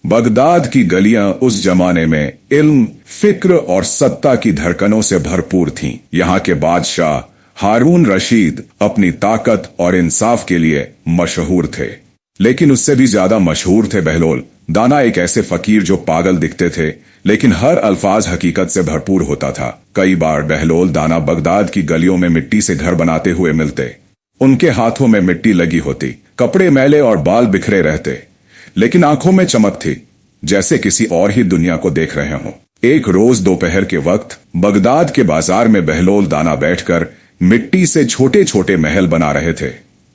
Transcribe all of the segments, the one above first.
Baghdad की गलियां उस जमाने में इल्म, फिक्र और सत्ता की धड़कनों से भरपूर थीं। यहाँ के बादशाह हारून रशीद अपनी ताकत और इंसाफ के लिए मशहूर थे, लेकिन उससे भी ज्यादा मशहूर थे बहलोल दाना, एक ऐसे फकीर जो पागल दिखते थे लेकिन हर अल्फाज हकीकत से भरपूर होता था। कई बार बहलोल दाना बगदाद की गलियों में मिट्टी से घर बनाते हुए मिलते। उनके हाथों में मिट्टी लगी होती, कपड़े मैले और बाल बिखरे रहते, लेकिन आंखों में चमक थी, जैसे किसी और ही दुनिया को देख रहे हों। एक रोज दोपहर के वक्त बगदाद के बाजार में बहलोल दाना बैठकर मिट्टी से छोटे छोटे महल बना रहे थे।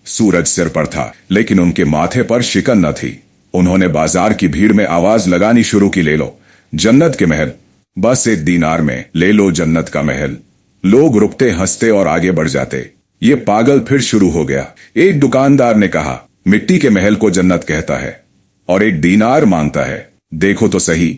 सूरज सिर पर था, लेकिन उनके माथे पर शिकन न थी। उन्होंने बाजार की भीड़ में आवाज लगानी शुरू की, ले लो जन्नत के महल, बस 1 दीनार में ले लो जन्नत का महल। लोग रुकते, हंसते और आगे बढ़ जाते। ये पागल फिर शुरू हो गया। एक दुकानदार ने कहा, मिट्टी के महल को जन्नत कहता है और 1 दीनार मांगता है। देखो तो सही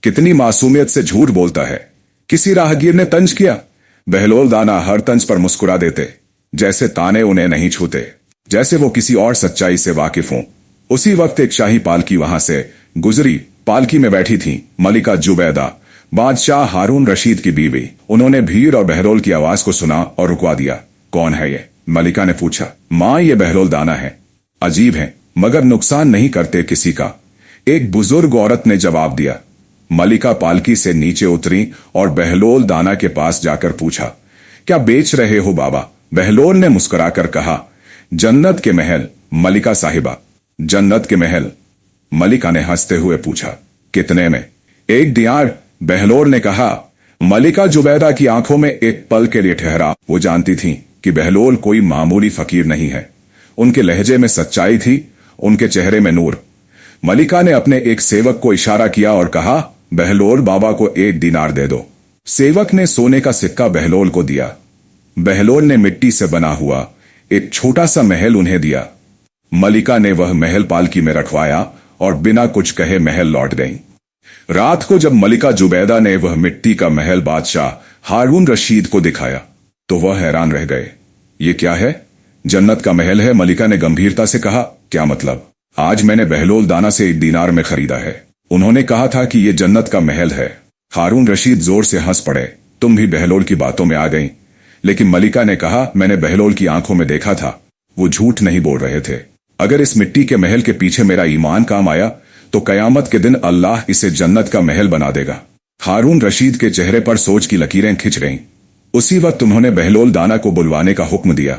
कितनी मासूमियत से झूठ बोलता है। किसी राहगीर ने तंज किया। बहलोल दाना हर तंज पर मुस्कुरा देते, जैसे ताने उन्हें नहीं छूते, जैसे वो किसी और सच्चाई से वाकिफ हों। उसी वक्त एक शाही पालकी वहां से गुजरी। पालकी में बैठी थी मलिका जुबैदा, बादशाह हारून रशीद की बीवी। उन्होंने भीड़ और बहलोल की आवाज को सुना और रुकवा दिया। कौन है ये? मलिका ने पूछा। मां, ये बहलोल दाना है। अजीब है, मगर नुकसान नहीं करते किसी का, एक बुजुर्ग औरत ने जवाब दिया। मलिका पालकी से नीचे उतरी और बहलोल दाना के पास जाकर पूछा, क्या बेच रहे हो बाबा? बहलोल ने मुस्कुराकर कहा, जन्नत के महल मलिका साहिबा, जन्नत के महल। मलिका ने हंसते हुए पूछा, कितने में? 1 दिनार, बहलोल ने कहा। मलिका जुबैदा की आंखों में एक पल के लिए ठहरा। वो जानती थी कि बहलोल कोई मामूली फकीर नहीं है। उनके लहजे में सच्चाई थी, उनके चेहरे में नूर। मलिका ने अपने एक सेवक को इशारा किया और कहा, बहलोल बाबा को 1 दीनार दे दो। सेवक ने सोने का सिक्का बहलोल को दिया। बहलोल ने मिट्टी से बना हुआ एक छोटा सा महल उन्हें दिया। मलिका ने वह महल पालकी में रखवाया और बिना कुछ कहे महल लौट गईं। रात को जब मलिका जुबैदा ने वह मिट्टी का महल बादशाह हारून रशीद को दिखाया तो वह हैरान रह गए। ये क्या है? जन्नत का महल है, मलिका ने गंभीरता से कहा। क्या मतलब? आज मैंने बहलोल दाना से 1 दीनार में खरीदा है। उन्होंने कहा था कि ये जन्नत का महल है। हारून रशीद जोर से हंस पड़े। तुम भी बहलोल की बातों में आ गई। लेकिन मलिका ने कहा, मैंने बहलोल की आंखों में देखा था, वो झूठ नहीं बोल रहे थे। अगर इस मिट्टी के महल के पीछे मेरा ईमान काम आया तो कयामत के दिन अल्लाह इसे जन्नत का महल बना देगा। हारून रशीद के चेहरे पर सोच की लकीरें खिंच गईं। उसी वक्त उन्होंने बहलोल दाना को बुलवाने का हुक्म दिया।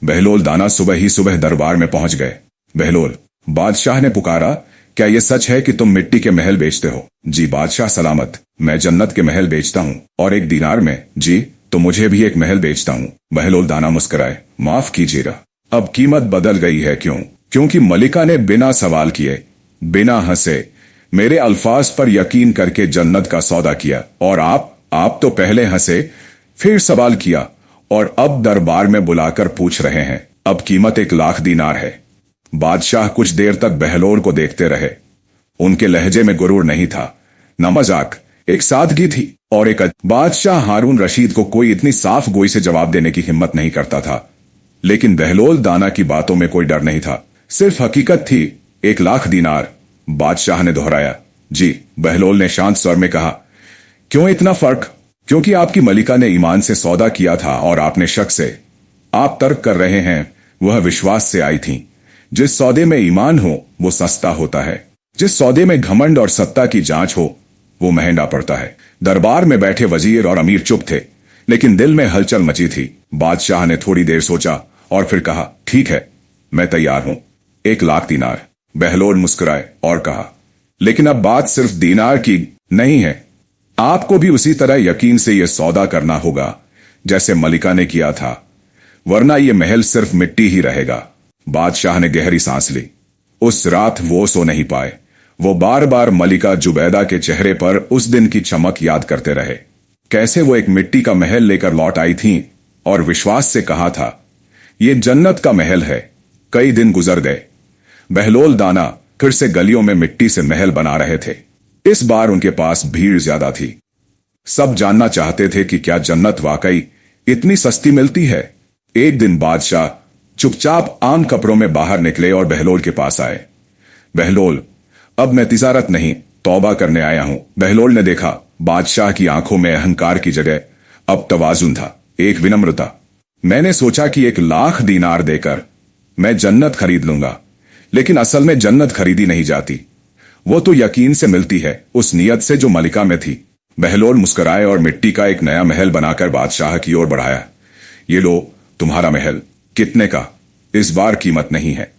बहलोल दाना सुबह ही सुबह दरबार में पहुंच गए। बहलोल, बादशाह ने पुकारा, क्या यह सच है कि तुम मिट्टी के महल बेचते हो? जी बादशाह सलामत, मैं जन्नत के महल बेचता हूँ। और 1 दीनार में? जी, तो मुझे भी एक महल बेचता हूँ। बहलोल दाना मुस्कुराए। माफ कीजिएगा, अब कीमत बदल गई है। क्यों? क्योंकि मलिका ने बिना सवाल किए, बिना हंसे, मेरे अल्फाज पर यकीन करके जन्नत का सौदा किया। और आप तो पहले हंसे, फिर सवाल किया और अब दरबार में बुलाकर पूछ रहे हैं। अब कीमत 1 लाख दीनार है। बादशाह कुछ देर तक बहलोल को देखते रहे। उनके लहजे में गुरूर नहीं था, न मजाक, एक सादगी थी और एक बादशाह हारून रशीद को कोई इतनी साफ गोई से जवाब देने की हिम्मत नहीं करता था। लेकिन बहलोल दाना की बातों में कोई डर नहीं था, सिर्फ हकीकत थी। 1 लाख दीनार, बादशाह ने दोहराया। जी, बहलोल ने शांत स्वर में कहा। क्यों इतना फर्क? क्योंकि आपकी मलिका ने ईमान से सौदा किया था और आपने शक से। आप तर्क कर रहे हैं, वह विश्वास से आई थी। जिस सौदे में ईमान हो वो सस्ता होता है, जिस सौदे में घमंड और सत्ता की जांच हो वो महंगा पड़ता है। दरबार में बैठे वजीर और अमीर चुप थे, लेकिन दिल में हलचल मची थी। बादशाह ने थोड़ी देर सोचा और फिर कहा, ठीक है, मैं तैयार हूं। 1 लाख दीनार। बहलोल मुस्कुराए और कहा, लेकिन अब बात सिर्फ दीनार की नहीं है। आपको भी उसी तरह यकीन से यह सौदा करना होगा जैसे मलिका ने किया था, वरना यह महल सिर्फ मिट्टी ही रहेगा। बादशाह ने गहरी सांस ली। उस रात वो सो नहीं पाए। वो बार बार मलिका जुबैदा के चेहरे पर उस दिन की चमक याद करते रहे। कैसे वो एक मिट्टी का महल लेकर लौट आई थीं और विश्वास से कहा था, ये जन्नत का महल है। कई दिन गुजर गए। बहलोल दाना फिर से गलियों में मिट्टी से महल बना रहे थे। इस बार उनके पास भीड़ ज्यादा थी। सब जानना चाहते थे कि क्या जन्नत वाकई इतनी सस्ती मिलती है। एक दिन बादशाह चुपचाप आम कपड़ों में बाहर निकले और बहलोल के पास आए। बहलोल, अब मैं तिजारत नहीं, तौबा करने आया हूं। बहलोल ने देखा, बादशाह की आंखों में अहंकार की जगह अब तवाजुन था, एक विनम्रता। मैंने सोचा कि 1 लाख दीनार देकर मैं जन्नत खरीद लूंगा, लेकिन असल में जन्नत खरीदी नहीं जाती, वो तो यकीन से मिलती है, उस नियत से जो मलिका में थी। बहलोल मुस्कुराए और मिट्टी का एक नया महल बनाकर बादशाह की ओर बढ़ाया। ये लो तुम्हारा महल। कितने का? इस बार कीमत नहीं है,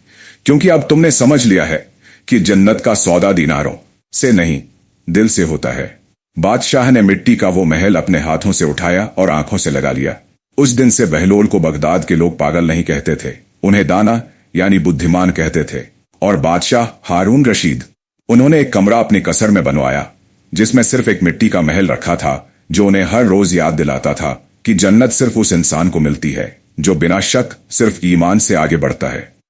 क्योंकि अब तुमने समझ लिया है कि जन्नत का सौदा दीनारों से नहीं, दिल से होता है। बादशाह ने मिट्टी का वो महल अपने हाथों से उठाया और आंखों से लगा लिया। उस दिन से बहलोल को बगदाद के लोग पागल नहीं कहते थे, उन्हें दाना यानी बुद्धिमान कहते थे। और बादशाह हारून रशीद, उन्होंने एक कमरा अपनी कसर में बनवाया, जिसमें सिर्फ एक मिट्टी का महल रखा था, जो उन्हें हर रोज याद दिलाता था कि जन्नत सिर्फ उस इंसान को मिलती है जो बिना शक सिर्फ ईमान से आगे बढ़ता है।